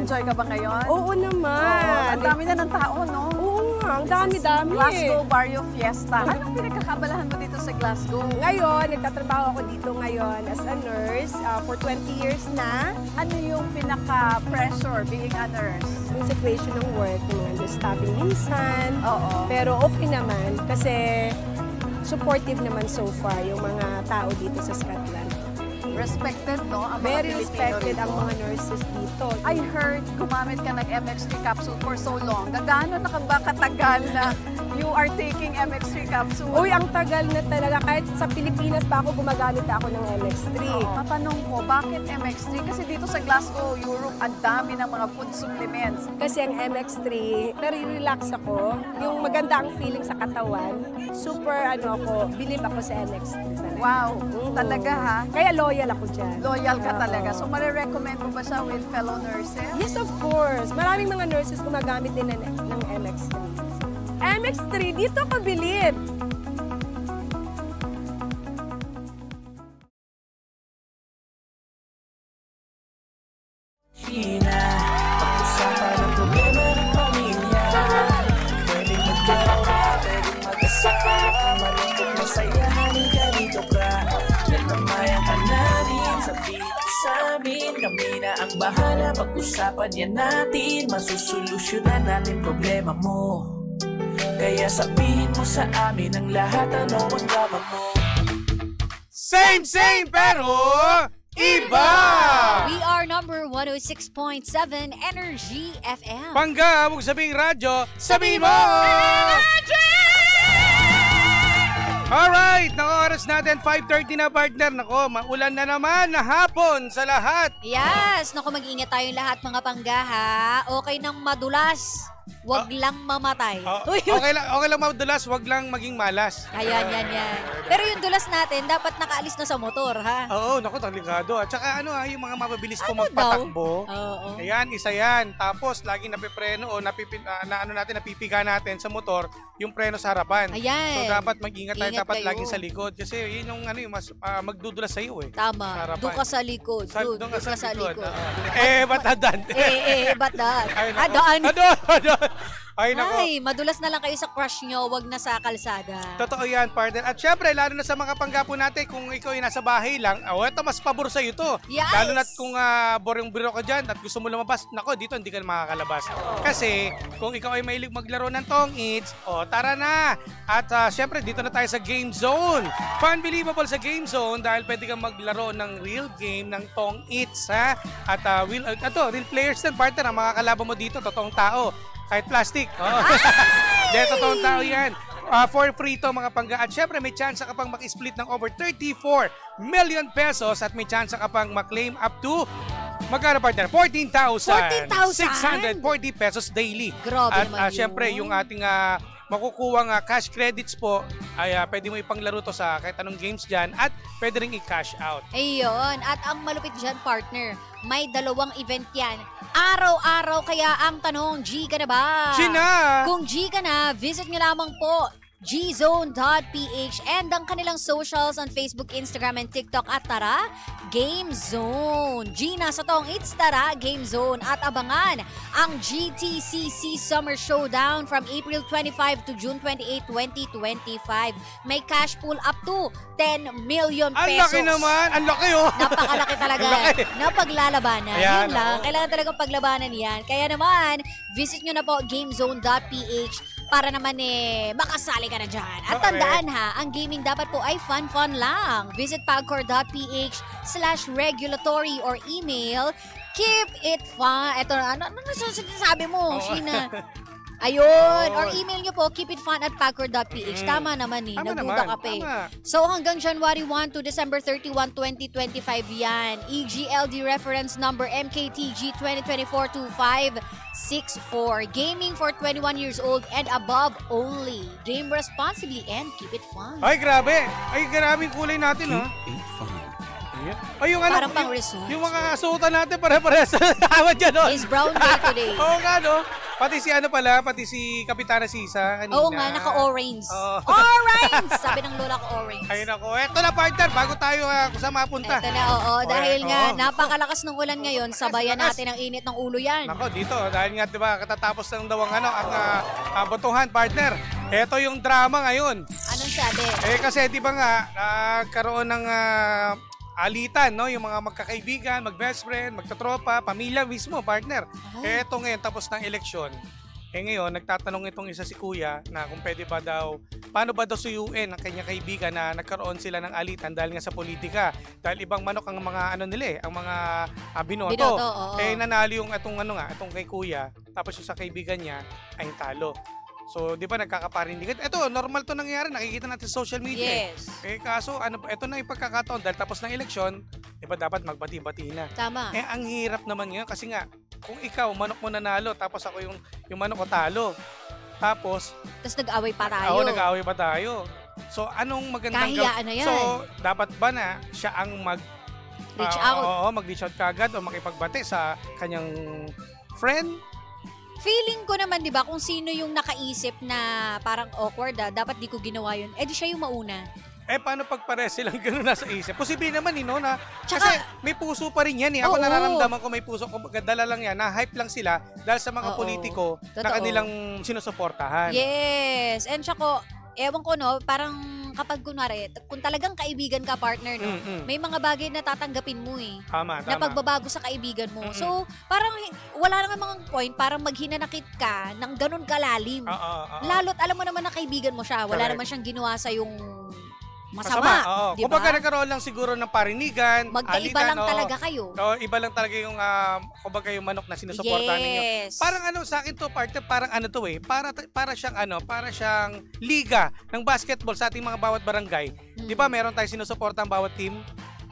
Nag-enjoy ka ba ngayon? Oo naman. Ang dami na ng tao, no? Oo nga, ang dami-dami. Glasgow Barrio Fiesta. Anong pinagkakabalahan mo dito sa Glasgow? Ngayon, nagtatrabaho ako dito ngayon as a nurse for 20 years na. Ano yung pinaka-pressure being a nurse? Yung situation ng work, yung understaffing minsan. Oo. Pero okay naman kasi supportive naman so far yung mga tao dito sa Scotland. Respected, no? Ang mga Very Pilipino respected rito. ang mga nurses dito. I heard gumamit ka ng MX3 capsule for so long. Gaano na ka ba katagal na you are taking MX3 capsule? Uy, ang tagal na talaga. Kahit sa Pilipinas pa ako gumagamit ako ng MX3. Matanong ko, bakit MX3? Kasi dito sa Glasgow, Europe, ang dami ng mga food supplements. Kasi ang MX3, nare-relax ako. Yung maganda ang feeling sa katawan. Super, believe ako sa MX3. Wow, talaga ha? Kaya loyal ako dyan. Loyal ka talaga. So, marirecommend mo ba siya with fellow nurses? Yes, of course. Maraming mga nurses gumagamit din ng MX3. MX3, dito ka bilib. China, pag-usapan ang problema ng pamilya. Pwedeng magkarawa, pwedeng mag-asaka. Malungkot, masayahan, ganito ka. Nagmamayan ka namin, sabihin sa amin. Kami na ang bahala, pag-usapan yan natin. Masusolusyonan natin problema mo. Kaya sabihin mo sa amin ang lahat, ano ang drama mo. Same pero iba! We are number 106.7 Energy FM. Pangga, huwag sabing radyo, sabihin mo! Alright, nako oras natin 5:30 na partner. Nako, maulan na naman na hapon sa lahat. Yes, naku, mag-ingat tayong lahat mga panggaha. Okay nang madulas, wag lang mamatay. Okay lang madulas, wag lang maging malas. Ayan. Pero yung dulas natin, dapat nakaalis na sa motor, ha? Oo, naku, taligado. At saka yung mga mapabilis po Ano magpatakbo. Oo. Ayan, isa yan. Tapos, laging napipreno o napipiga natin sa motor, yung preno sa harapan. Ayan. So, dapat mag-ingat tayo, Ingat dapat kayo. laging sa likod. Kasi yun yung mas magdudulas sa iyo eh. Tama. Harapan. Doon ka sa likod. Doon ka sa likod. likod. Ba't hadan? Ba't daan? Ay, nako. Adaan. Adaan. Ay, nako. Ay, madulas na lang kayo sa crush nyo, wag na sa kalsada. Totoo yan, partner. At syempre, lalo na sa mga panggapo natin, kung ikaw ay nasa bahay lang, ito mas pabor sa'yo to. Yes! Lalo na kung borong-biro ka dyan at gusto mo lumabas, nako, dito hindi ka makakalabas. Kasi, kung ikaw ay mahilig maglaro ng Tong Eats, tara na! At syempre, dito na tayo sa Game Zone. Unbelievable sa Game Zone dahil pwede kang maglaro ng real game ng Tong Eats, ha? At real players din, partner, ang mga kalaban mo dito, totoong tao. Kahit plastic. Dahil totoong tao yan. For free to mga pangga. At syempre may chance ka pang mag-split ng over 34 million pesos at may chance ka pang maklaim up to magkano partner? 14,640 pesos daily. Grabe at naman syempre yung ating makukuwang cash credits po ay pwede mo ipanglaro to sa kahit anong games dyan at pwede rin i-cash out. Ayun. At ang malupit dyan, partner, may 2 event yan. Araw-araw, kaya ang tanong, G ka na ba? G na! Kung G ka na, visit nyo lamang po gzone.ph and ang kanilang socials on Facebook, Instagram, and TikTok at tara, Game Zone. Gina sa Tong It's Tara, Game Zone. At abangan ang GTCC Summer Showdown from April 25 to June 28, 2025. May cash pool up to 10 million pesos. Ang laki naman! Ang laki Napakalaki talaga. Laki. Napaglalabanan. Ayan, Yun lang. Kailangan talagang paglabanan yan. Kaya naman, visit nyo na po gamezone.ph para naman makasali ka na dyan. At tandaan ang gaming dapat po ay fun lang. Visit pagcor.ph/regulatory or email keep it fun. Ito, ano sabi mo, Sheena? Ayun. Or email nyo po, keepitfun@pagcor.ph. Tama naman Tama Nagduda naman. ka pa eh. Tama. So hanggang January 1 to December 31, 2025 yan. EGLD reference number MKTG 2024-2564. Gaming for 21 years old and above only. Game responsibly and keep it fun. Ay, grabe. Ay, grabing kulay natin, ha? Ay, yung Parang pang resort. Yung mga kasuotan natin, pare-parehas. Tama dyan, no? It's brown day today. Oo nga, no? Pati si ano pala, pati si Kapitana Sisa kanina. Oo nga, naka-orange. Oo. Orange! Sabi ng lola ko, orange. Ayun ako. Eto na partner, bago tayo sa mapunta. Ito na, oo. Dahil Oo. nga, napakalakas ng ulan ngayon, sabayan natin ang init ng ulo yan. Nako, dito, dahil nga, di ba, katatapos ng daw ang botohan, partner. Eto yung drama ngayon. Anong sabi? Kasi di ba nga, nagkaroon ng alitan, no? Yung mga magkakaibigan, mag-best friend, magtatropa, pamilya mismo, partner. Eto ngayon, tapos ng eleksyon. Ngayon, nagtatanong itong isa si Kuya na kung pwede ba daw, paano ba daw suyuin ang kanyang kaibigan na nagkaroon sila ng alitan dahil nga sa politika. Dahil ibang manok ang mga ano nila ang mga binoto. Binoto, oo. Nanalo yung itong kay Kuya, tapos yung sa kaibigan niya ay talo. So, di ba nagkakaparindigan? Ito, normal to nangyayari. Nakikita natin sa social media. Yes. Kaso, ito na yung pagkakataon. Dahil tapos ng eleksyon, di ba dapat magbati-bati na. Tama. Ang hirap naman ngayon kasi nga, kung ikaw, manok mo nanalo, tapos ako yung manok ko talo. Tapos nag-away pa tayo. Nag-away pa tayo. So, anong magandang Kahiyaan na yan. So, dapat ba na siya ang reach out? Oo, mag-reach out kagad o makipagbati sa kanyang friend? Feeling ko naman, di ba, kung sino yung nakaisip na parang awkward, dapat di ko ginawa yun, di siya yung mauna. Paano pag pares silang gano'n nasa isip? Posible naman, no, na Tsaka, kasi may puso pa rin yan, Ako oo. nararamdaman ko may puso. Dala lang yan, na-hype lang sila dahil sa mga Oo. politiko na Totoo. kanilang sinusuportahan. Yes. And tsaka, ewan ko, no, parang kapag kunwari, kung talagang kaibigan ka, partner, no, may mga bagay na tatanggapin mo Tama. na pagbabago sa kaibigan mo. So, parang wala naman mga point para maghinanakit ka ng ganun kalalim. Lalo't alam mo naman na kaibigan mo siya. Wala Correct. naman siyang ginawa sa yung masama. Oo. Di ba? Kumbaga nagkaroon lang siguro ng parinigan, Magkaiba alitan, lang talaga kayo. Iba lang talaga yung kumbaga yung manok na sinusuportahan ninyo. Yes. Parang sa akin to, partner, parang para siyang liga ng basketball sa ating mga bawat barangay. Di ba, meron tayong sinusuportahan bawat team.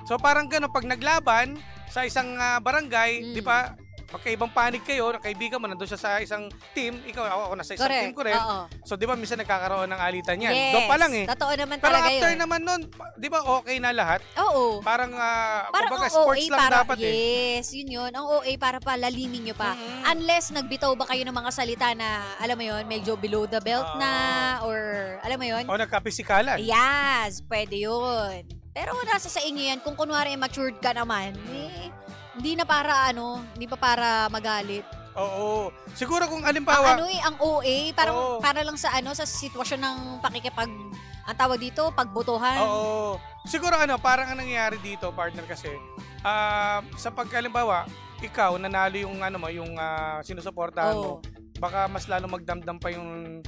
So parang gano'n, pag naglaban sa isang barangay, di ba, magkaibang panig kayo, kaibigan mo, nandun siya sa isang team, ako nasa isang Correct. team ko rin. Oo. So, di ba, minsan nagkakaroon ng alitan yan. Yes. Doon pa lang Totoo naman Pero talaga after yun. naman nun, di ba, okay na lahat? Oo. Parang, kumbaga, ang sports OA lang para, dapat Yes, yun. Ang OA para palalimin nyo pa. Unless nagbitaw ba kayo ng mga salita na, alam mo yun, medyo below the belt na, or, alam mo yun? O nagkapisikalan. Yes, pwede yun. Pero nasa sa inyo yan, kung kunwari matured ka naman, hindi pa para magalit. Oo. Siguro kung alimbawa, Ang OA, parang Oo. para lang sa sa sitwasyon ng ang tawag dito, pagbotohan. oo. Siguro parang ang nangyayari dito, partner, kasi, sa pagkalimbawa, ikaw, nanalo yung sinusuportahan mo, baka mas lalo magdamdam pa yung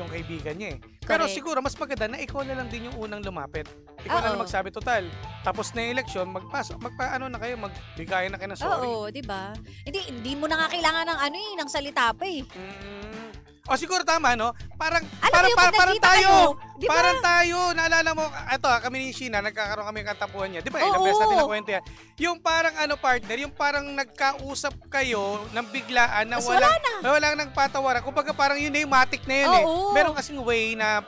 kaibigan niya Pero Correct. siguro mas maganda na ikaw na lang din yung unang lumapit. Ikaw na lang Oo. magsabi, total. Tapos na yung eleksyon, na kayo, magbigayan na kayo ng sorry. Oo, 'di ba? Hindi mo na nga kailangan ng ng salita pa eh. O siguro tama, no? Parang Alam mo yung pag parang nagkita tayo. kayo, di ba? Parang tayo, naalala mo, kami ni Sheena, nagkakaroon kami ng katapuan niya. Di ba? Ilang Oo. beses natin nakwento yan. Yung parang partner, yung parang nagkausap kayo ng biglaan na Tas walang nagpatawaran. Kumbaga parang yun na yung matik na yun Oo. Meron kasing way na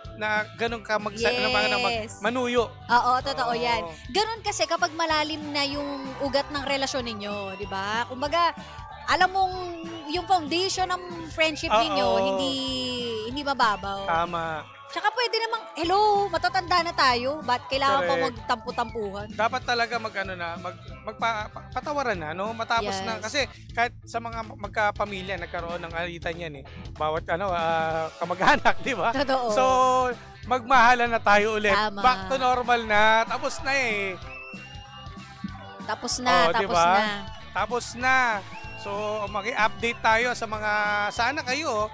ganun ka Yes. manuyo. Oo, totoo Oo. yan. Ganon kasi kapag malalim na yung ugat ng relasyon ninyo, di ba? Kumbaga, alam mong yung foundation ng friendship ninyo, Oo. hindi mababaw. Tama. Tsaka pwede namang, hello, matatanda na tayo. Ba't kailangan pa Correct. magtampu-tampuhan? Dapat talaga magpatawaran na, no? Matapos Yes. na. Kasi kahit sa mga magkapamilya, nagkaroon ng alitan yan Bawat kamag-anak, di ba? Totoo. So, magmahalan na tayo ulit. Tama. Back to normal na. Tapos na Tapos na, tapos diba? na. Tapos na. So, maki-update tayo sa mga, sana kayo,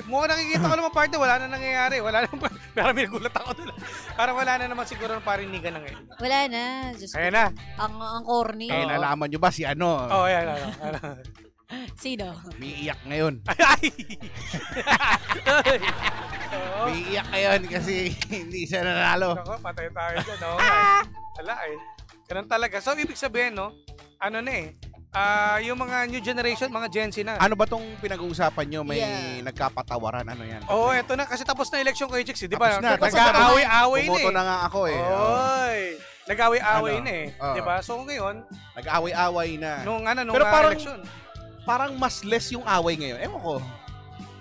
mukhang nakikita ko naman partner, wala na nangyayari. Wala na, parang nagulat ako doon. Parang wala na naman siguro ng parinigan na ngayon. Wala na. Diyos ko. Ayan na. Ang corny. Nalaman nyo ba si Ayan. Sino? Umiiyak ngayon. Ay! Umiiyak ngayon kasi hindi siya nanalo. Nako, patay tayo dyan, no? Wala Ganun talaga. So, ibig sabihin, no? Yung mga new generation, mga Gen Z na. Ano ba tong pinag-uusapan nyo? May Yeah. nagkapatawaran, ano yan? Eto na. Kasi tapos na election ko, Chicks, di ba? Tapos na. Nag-away-away na Bumoto na nga ako Oy! Nag-away-away Ano? na Oo. Di ba? So, ngayon, Nag-away-away na. nung Pero parang- election. parang mas less yung away ngayon. Ewan ko.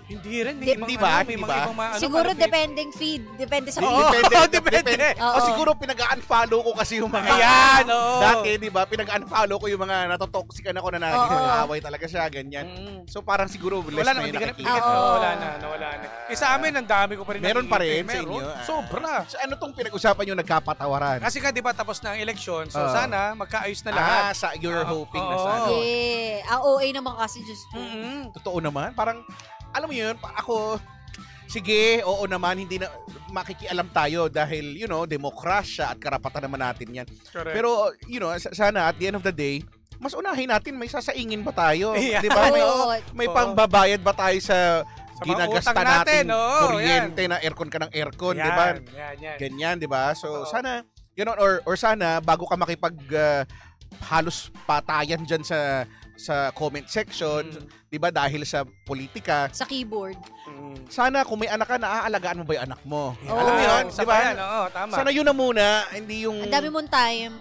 Hindi rin. Hindi ba? May Hindi mga ba? ibang mga ano, Siguro malapit. depending feed. Depende sa Oo, feed. depende. Oo. O siguro pinag-unfollow ko kasi yung mga Ayan, oo. dati, di ba? Pinag-unfollow ko yung mga natotoxican ako na Oo. nag-away talaga siya, ganyan. Mm. So parang siguro less Wala na na, yung hindi ka na nakikita. pikit. Oo. Wala na, nawala na. Sa amin, ang dami ko pa rin Meron pa rin nakikita. sa inyo? Meron. Sobra. So ano tong pinag-usapan yung nagkapatawaran? Kasi nga, di ba, tapos na ang eleksyon, so Oo. sana magkaayos na lahat. You're hoping na Oo. sana. Yeah. Ang OA naman kasi, Diyos ko. Totoo naman. Parang, alam mo yun, ako, sige, oo naman, hindi na makikialam tayo dahil, demokrasya at karapatan naman natin yan. Correct. Pero, sana at the end of the day, mas unahin natin, may sasaingin ba tayo? Yeah. Di ba? Oo. May Oo. pambabayad ba tayo sa Sa mga ginagasta utang natin, natin, oo, kuryente na aircon ka ng aircon, di ba? Yan. Ganyan, di ba? So, Oo. sana, or sana, bago ka makipag halos patayan dyan sa comment section, di ba, dahil sa politika, Sa keyboard. sana kung may anak ka, naaalagaan mo ba yung anak mo? Oo. Alam mo yun, Isa di pa ba? yan, oo, tama. Sana yun na muna, hindi yung... Ang dami mong time.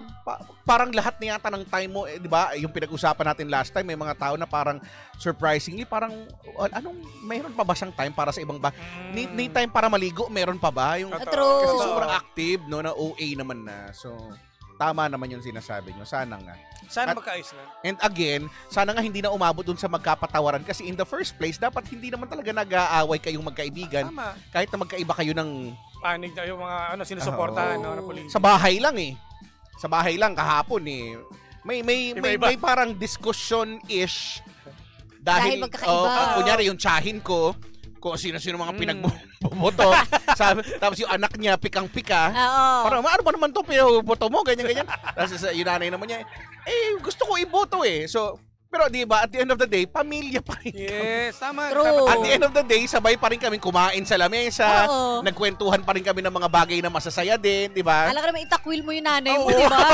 Parang lahat na yata ng time mo, di ba? Yung pinag-usapan natin last time, may mga tao na parang surprisingly, parang, mayroon pa ba siyang time para sa ibang ba? Need time para maligo, meron pa ba? Yung, Totoo. True. kasi Totoo. sobrang active, no, na OA naman na. So, tama naman yung sinasabi nyo. Sana nga. Sana At- magkaayos na. And again, sana nga hindi na umabot dun sa magkapatawaran kasi in the first place, dapat hindi naman talaga nag-aaway kayong magkaibigan Tama. kahit na magkaiba kayo ng Panig na yung mga sinusuportahan Oo. na police. sa bahay lang eh. Sa bahay lang kahapon eh. May Iba-iba. parang discussion-ish Dahil magkakaiba. kunyari yung tsahin ko, kung sino-sino mga pinagboto. Tapos yung anak niya, pikang-pika. Oo. Parang, ano ba naman to pinaboto mo? Ganyan-ganyan. Tapos yung nanay naman niya, gusto ko iboto eh. So, pero di ba, at the end of the day, pamilya pa rin. Yes, tama. True. At the end of the day, sabay pa rin kami kumain sa lamesa. Oo. Nagkwentuhan pa rin kami ng mga bagay na masasaya din, di ba? Alam ka naman, itakwil mo yung nanay mo, Oo. di ba?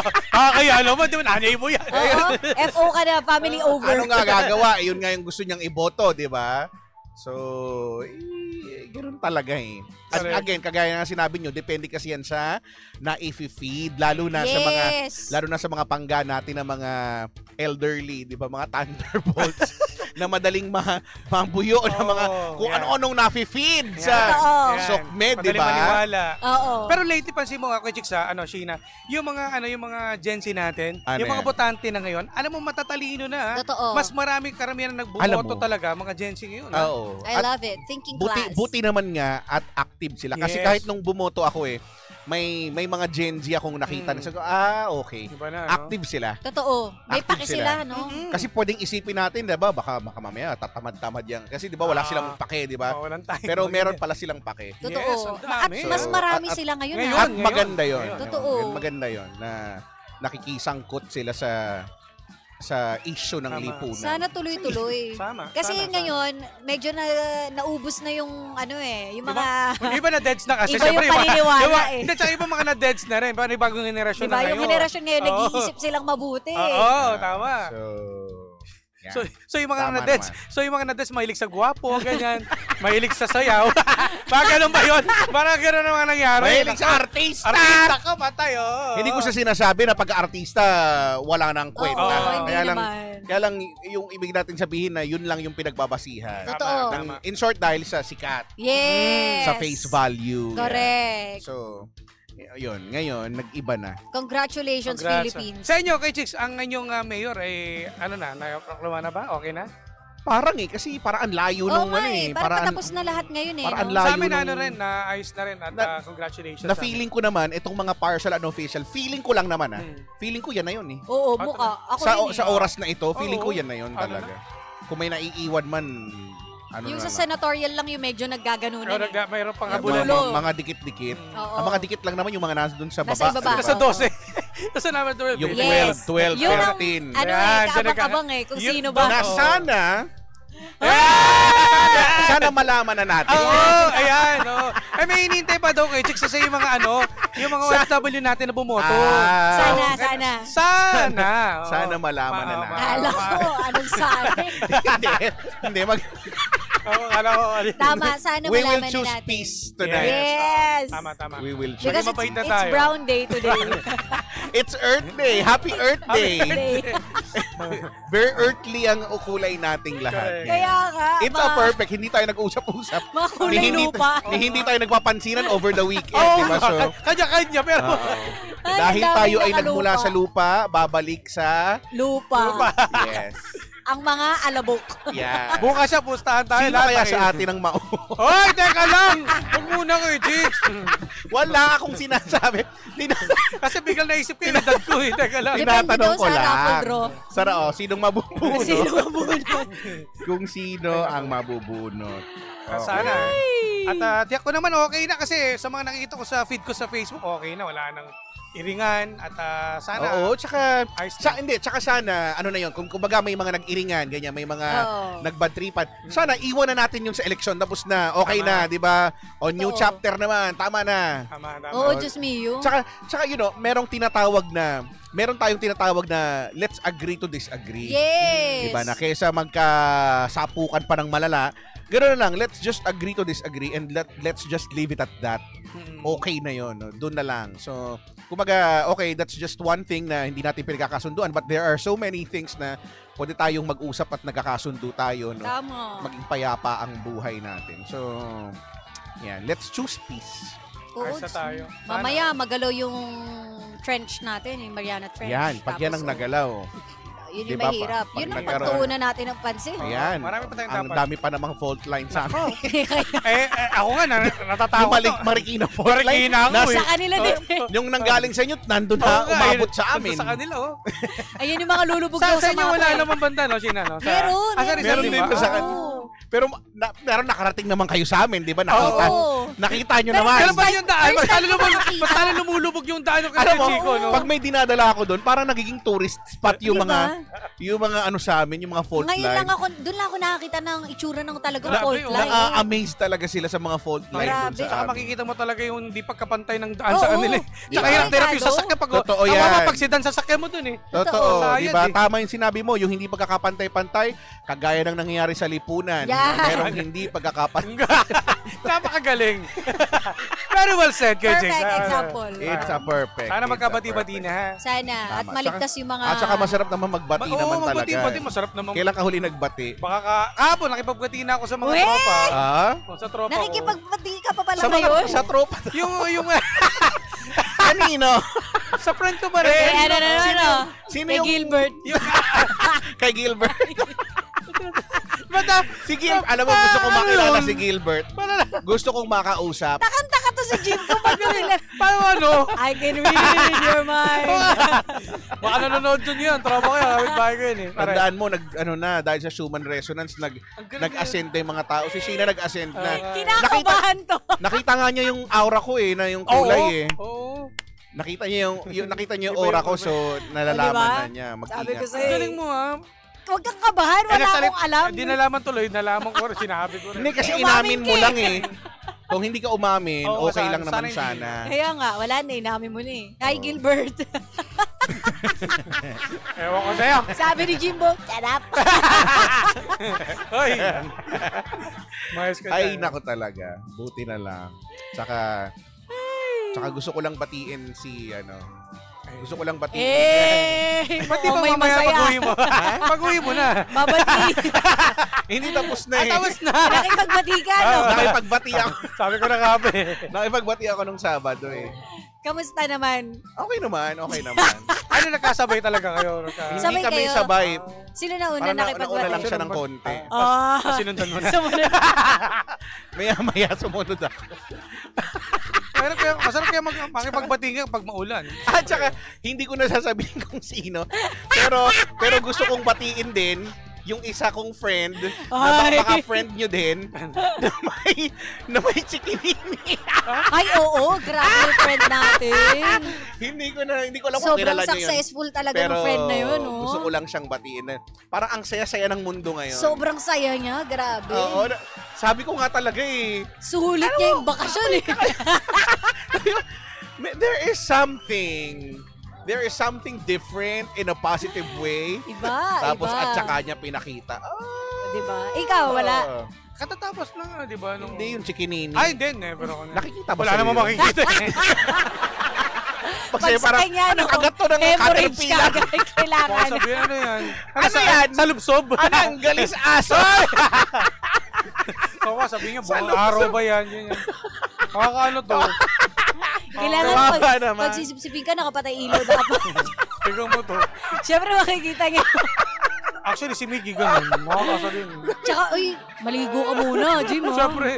Kaya alam mo, di ba, nanay mo yan. Oo. FO ka na, family over. Ano nga gagawa? Yun nga yung gusto niyang iboto, di ba? So, ganoon talaga eh. At Correct. again, kagaya nga sinabi nyo, depende kasi yan sa na-feed, lalo na sa mga pangga natin na mga elderly, di ba? Mga thunderbolts na madaling mabuyo na mga kung yan. ano-anong na-feed Yan. sa Oo. Yan. SOCMED, di Madaling ba? maniwala. Oo. Pero lately pansin mo nga kay Chicks Sheena, yung mga Gen Z natin, Ano yung mga yan? botante na ngayon, alam mo matatalino na. Totoo. Mas marami karamihan na Alam nagbumoto mo. talaga mga Gen Z ngayon. Oo. I At love it. Thinking class. buti naman nga at active sila. Kasi Yes. kahit nung bumoto ako may mga Gen Z akong nakita na sabi ko, okay. Diba na, no? Active sila. Totoo. May Active paki sila. sila, no? Kasi pwedeng isipin natin, 'di ba? Baka mamaya tatamad-tamad yan. Kasi 'di ba wala silang pake, 'di ba? Walang time. Pero meron pala silang pake. Totoo. Yes, ang At dami. mas So, marami at- sila ngayon, ngayon, ha? At maganda 'yon. Totoo. Maganda 'yon na nakikisangkot sila sa issue ng Tama. lipunan. Sana tuloy-tuloy. Sama. Kasi sana. ngayon, medyo naubos na yung yung mga... Yung iba na deads na kasi. Iba yung syempre, paniniwala eh. Hindi, tsaka iba mga na deads na rin. Parang bagong generasyon Diba? na ngayon. Yung henerasyon ngayon, Oo. nag-iisip silang mabuti. Oo, tama. So, yan. So yung mga Tama na-deads, naman. mahilig sa gwapo, ganyan. Mahilig sa sayaw. Baka ganun ba yun? Parang ganun naman nangyari. Mahilig sa artista! Artista ka, patay, Hindi ko sa sinasabi na pag-artista wala nang kwenta. Oo, hindi kaya lang naman. kaya lang yung ibig natin sabihin na yun lang yung pinagbabasihan. Totoo. Ng- in short dahil sa sikat, Yes. sa face value. Correct. So, yun, ngayon nag-iba na. Congratulations, Congrats. Philippines. Sa inyo, kay Chicks, ang inyong mayor ay, naproklama na ba? Okay na? Parang kasi parang ang layo Oo nung nga ano parang patapos na lahat ngayon parang no? layo Sa amin, nung- rin, ayos na rin. At congratulations. na sa amin. feeling ko naman itong mga partial and official, feeling ko lang naman Hmm. Feeling ko yan na yun eh. Oo, Ah, mukha. Ako Sa rin eh. sa oras na ito, feeling ko Oo. yan na yun Ano talaga. Kung may naiiwan man Yung sa na lang. senatorial lang yung medyo naggaganunan. Pero mayroon pang Yung habulan. dulo. mga dikit-dikit. Oo. Ang mga dikit lang naman yung mga nasa dun sa Nasa baba. ibaba. di ba? Nasa 12. Nasa number 12. Yung Yes. 12, Yun ang, 13. ano Yan, kaabang-abang kung Yun- sino ba. Na Oo. sana, sana malaman na natin. Oo, ayan. Oh. Ay, may hinihintay pa daw kay Chicks kasi yung mga yung mga OFW natin na bumoto. Sana, Oo. sana. Sana. Oo. Sana malaman na natin. Kala ko, anong sana? Hindi, Oo, kala ko. Tama, sana we will malaman na choose natin. peace tonight. Yes. Tama, tama. We will choose. Because Maging mabait na it's tayo. brown day today. It's Earth Day. Happy Earth Day. Very earthly ang ukulay nating lahat. Kaya nga. It's a perfect. Hindi tayo nag-usap-usap. Mga kulay lupa. Hindi tayo nagpapansinan over the weekend. Oo, diba? So, kanya-kanya, pero... dahil daming tayo ay nakalupa. nagmula sa lupa, babalik sa... Lupa. Yes. Ang mga alabok. Yeah. Bukas siya, pustahan tayo. Sino lahat kaya tayo. sa atin ang mau? Hoy, teka lang! Huwag muna kayo, Jigs. Wala akong sinasabi. Kasi biglang naisip ko yung edad ko eh. Teka lang. Depende Tinatanong daw ko sa raffle lang. draw. Sinong mabubunot? Sino mabunod? Kung sino ang mabubunot. Sana. At tiyak ko naman okay na kasi sa mga nakikita ko sa feed ko sa Facebook, okay na. Wala nang iringan at sana. Oo, tsaka ayos na. tsaka sana ano na 'yon, kung kumbaga may mga nag-iringan, ganyan, may mga Oo. nagbadtripan. Sana iwan na natin 'yung sa eleksyon tapos na, okay Tama. na, 'di ba? O new Oo. chapter naman, tama na. Tama. Oo, Diyos mio. Tsaka meron tayong tinatawag na let's agree to disagree. Yes. 'Di ba? Na kaysa magkasapukan pa ng malala, ganoon na lang, let's just agree to disagree and let's just leave it at that. Okay na 'yon, no? Doon na lang. So, kumbaga, okay, that's just one thing na hindi natin pinagkakasunduan, but there are so many things na pwede tayong mag-usap at nagkakasundo tayo, no? Tama. Maging payapa ang buhay natin. So, yeah, let's choose peace. Oo, Ayos na tayo. mamaya magalaw yung trench natin, yung Mariana Trench. Yan, pag yan ang Tapos, nagalaw. yun yung Diba, mahirap. pag Yun ang nagkaroon- pagtuunan natin ng pansin. Ayan. Marami pa tayong Ang dapat. dami pa namang fault line sa amin. Ako nga, Yung natatawa to. Marikina fault line. Marikina ako Sa eh. kanila din. Yung nanggaling sa inyo, nandun Oo na nga, umabot eh. sa amin. Sa kanila, oh. Ayun yung mga lulubog daw Sa sa inyo mga wala puwet. naman banda, no, Sheena? No? Meron, Rizal meron din din ba? sa Oo. Pero nakarating naman kayo sa amin, di ba? Nakita, Oo. nakita nyo Pero naman. Pero ba yung daan? First time ko nakita. Mas lalo lumulubog yung daan ng Alam mo, Chico, no? pag may dinadala ako doon, parang nagiging tourist spot yung Diba? mga ano sa amin, yung mga fault Ngayon line. lang ako, doon lang ako nakakita ng itsura ng talagang Grabe, fault oh. line. Na-amaze talaga sila sa mga fault line doon Grabe. sa Saka amin. makikita mo talaga yung hindi pagkapantay ng daan Oo. sa kanila. eh. Tsaka Diba? hirap-hirap yung sasakyan pag... Totoo Ang yan. pag sidan sasakyan mo dun eh. Totoo, Sayad di ba? eh. Tama yung sinabi mo, yung hindi pagkakapantay-pantay, kagaya ng nangyayari sa lipunan. Yan. Merong hindi pagkakapantay. Napakagaling. Very well said, Kuya Jigs. Perfect example. It's a perfect. Sana It's a magkabati-bati perfect. na ha. Sana. At Tama. maligtas yung mga... At saka masarap naman magbati Oo, naman talaga. magbati-bati, masarap naman. Kailan ka huli nagbati? Baka kahapon, nakipagbati na ako sa mga Weh! tropa. Ah? Sa tropa ko. Nakikipagbati ka pa pala Sa mga ngayon. sa tropa. Yung Kanino? sa friend ko ba Eh, rin? ano. Sino Kay yung Gilbert. kay Gilbert? Bata, Si Gilbert, alam mo gusto kong makilala yun? si Gilbert. Gusto kong makausap. Kanta ka to sa gym ko pag nila. paano ano? I can read your mind. Baka nanonood dun yun. Tropa ko yun. Kapit bahay ko yun eh. Pare. Tandaan mo, dahil sa Schumann resonance, galing nag-ascend na yung mga tao. Si Sheena nag-ascend na. Kinakabahan to. Nakita nga niya yung aura ko eh, na yung kulay eh. Oo. Nakita niya yung Iba aura yung ko, kulay. so nalalaman diba? na niya. Sabi ko Mag-ingat. sa'yo. Galing mo ha. Huwag kang kabahan. Wala akong alam. Hindi nalaman tuloy. Nalaman ko rin. Sinabi ko rin. Hindi, kasi Umamin inamin ka mo eh. lang eh. Kung hindi ka umamin, Oo, okay sana- lang naman sana hindi. sana. Kaya nga, wala na. Inamin mo na eh. Hi, Gilbert. Ewan ko sa'yo. Sabi ni Jimbo, shut up. Hoy. Mayos ka Ay, dyan. nako talaga. Buti na lang. Tsaka gusto ko lang batiin si, gusto ko lang batiin. Eh, Ba't di ba may mamaya masaya. pag-uwi mo? Pag-uwi mo na. Babati. Hindi tapos na eh. Tapos na. Nakipagbati ka, no? Nakipagbati ako. Sabi ko na kape. Nakipagbati ako nung Sabado eh. Kamusta naman? Okay naman, okay naman. Ano nagkasabay talaga kayo? Hindi Sabay kami kayo? sabay. Sino na una Parang nauna nakipagbati? lang siya ng konti. Sinundan mo na. Sumunod. Maya-maya sumunod ako. Masarap kaya makipagbati ka pag maulan. At saka, hindi ko na sasabihin kung sino. Pero gusto kong batiin din yung isa kong friend, na baka friend nyo din, na may chikinini. Ay, oo. Grabe yung friend natin. hindi ko alam kung Sobrang kilala nyo yun. successful talaga Pero ng friend na yun, oh. gusto ko lang siyang batiin. Parang ang saya-saya ng mundo ngayon. Sobrang saya niya. Grabe. Oo, sabi ko nga talaga eh. Sulit niya yung bakasyon eh. There is something different in a positive way. Iba, Tapos iba. at saka niya pinakita. Diba? Ikaw, wala. Katatapos lang, di ba? Hindi yung chikinini. Ay, hindi. Never ako. Nakikita ba Wala sa'yo namang yun? makikita eh. Kasi Pag sa parang, kanya, anong agad to ng hemorrhage caterpillar? ka agad kailangan. Baka sabihin, ano yan? Ano yan? Sa lubsob? Anong galis aso? Oo, sabihin niya, buong araw ba yan? Yan. Makakaano to? Kailangan Kawawa naman. pag sisipsipin ka, nakapatay ilaw dapat. Tignan mo to. Siyempre makikita niya. Actually, si Miggy ganun. Makakasa din. Tsaka, uy, maligo ka muna, Jim. ha? Siyempre.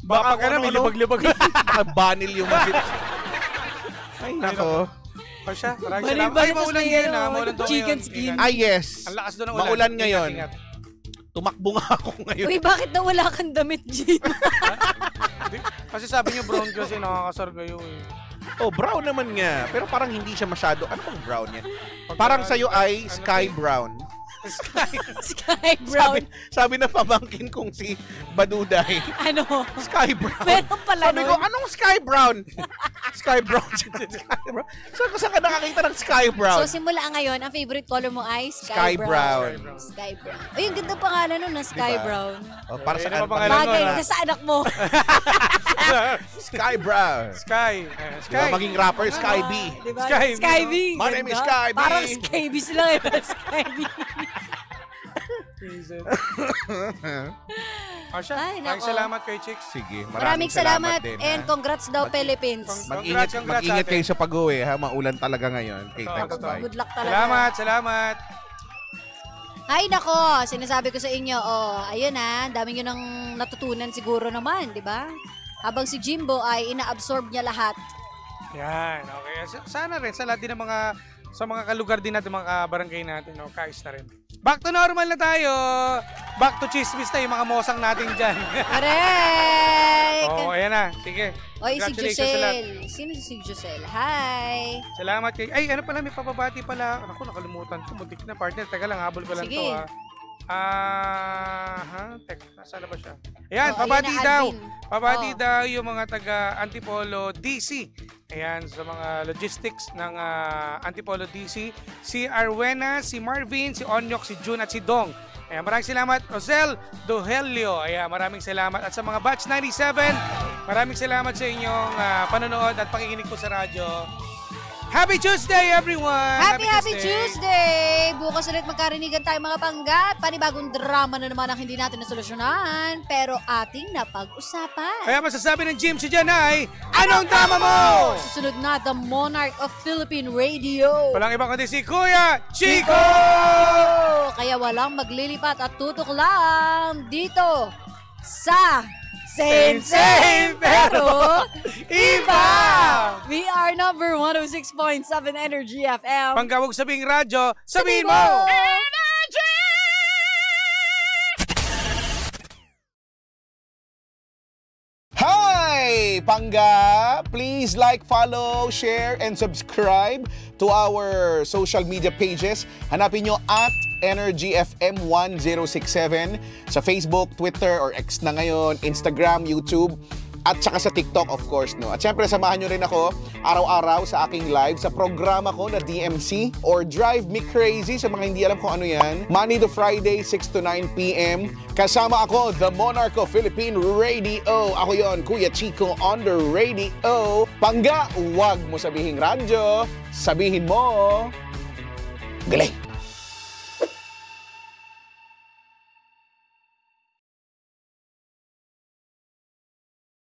Baka ka na, may libag-libag. Baka banil yung magit. Ay, nako. O siya, maraming Bali- salamat. bali Ay, maulan tas may ngayon ano, ha. Maulan to chicken ngayon. skin. Ay, yes. Ang lakas doon ng ulan. Maulan ngayon. Ingat, ingat. Tumakbo nga ako ngayon. Uy, bakit na wala kang damit, Jim? Kasi sabi niyo brown kasi nakakasar kayo eh. Oh, brown naman nga. Pero parang hindi siya masyado. Ano bang brown yan? Parang sa'yo ay sky brown. Sky brown. Sabi na pamangkin kong si Baduday. Ano? Sky brown. Meron pala Sabi nun. ko, anong sky brown? Sky brown. Sky brown. Sabi ko, saan ka nakakita ng sky brown? So, simula ngayon, ang favorite color mo ay Sky brown. Sky brown. Uy, ang ganda pangalan nun na Sky Diba? brown. Oh, para sa Ano ano ba pangalan pang- Bagay nun, ka sa anak mo. Sky brown. Sky. Diba, maging rapper, Sky B. Diba? Sky B. Sky B. My name is Ganda. Sky B. Parang Sky B sila ngayon. Sky B. O siya, Ay, maraming nako. salamat kay Chicks. Sige, Maraming salamat din. and ha? congrats daw Philippines. Mag-ingat, Congrats mag-ingat sa kayo atin. sa pag-uwi ha. Maulan talaga ngayon. Okay, Totoo, thanks, totoo. bye. Good luck talaga. Salamat. Ay nako, sinasabi ko sa inyo, ayun dami nyo nang natutunan siguro naman, di ba? Habang si Jimbo ay ina-absorb niya lahat. Yan, okay. Sana rin sa lahat din ng sa mga kalugar din natin, mga barangay natin, no, kais na rin. Back to normal na tayo. Back to chismis na yung mga mosang natin dyan. Correct! Ayan na. Sige. Oy, si Congratulations sa lahat. Josel. Sino si Josel? Hi! Salamat kay... Ay, ano pala, may papabati pala. Ako, nakalimutan ko. Butik na partner. Teka lang, habol ko lang Sige. to, ha. Teka, nasaan na ba siya? Ayan, Oh, pabati ayun na, daw. Alvin. Pabati Oh. daw yung mga taga Antipolo DC. Ayan, sa mga logistics ng Antipolo DC. Si Arwena, si Marvin, si Onyok, si June at si Dong. Ayan, maraming salamat. Rosel Dohelio. Ayan, maraming salamat. At sa mga Batch 97, maraming salamat sa inyong panonood at pakikinig po sa radyo. Happy Tuesday, everyone! Happy Tuesday! Bukas ulit magkarinigan tayo mga panggat. Panibagong drama na naman ang hindi natin nasolusyonan, pero ating napag-usapan. Kaya masasabi ng Jim si Jan ay, anong tama mo? Susunod na, the Monarch of Philippine Radio. Walang ibang kundi si Kuya Chico! Kaya walang maglilipat at tutok lang dito sa Same, pero Iba! We are number 106.7 Energy FM. Panggawag sabing radyo, sabihin mo! Hi! Pangga! Please like, follow, share, and subscribe to our social media pages. Hanapin nyo at Energy FM 1067 sa Facebook, Twitter, or X na ngayon, Instagram, YouTube, at saka sa TikTok, of course, no? At syempre, samahan nyo rin ako araw-araw sa aking live sa programa ko na DMC or Drive Me Crazy sa mga hindi alam kung ano yan. Monday to Friday, 6 to 9 p.m. Kasama ako, the Monarch of Philippine Radio. Ako yon, Kuya Chico on the radio. Pangga, huwag mo sabihin radyo. Sabihin mo, galing!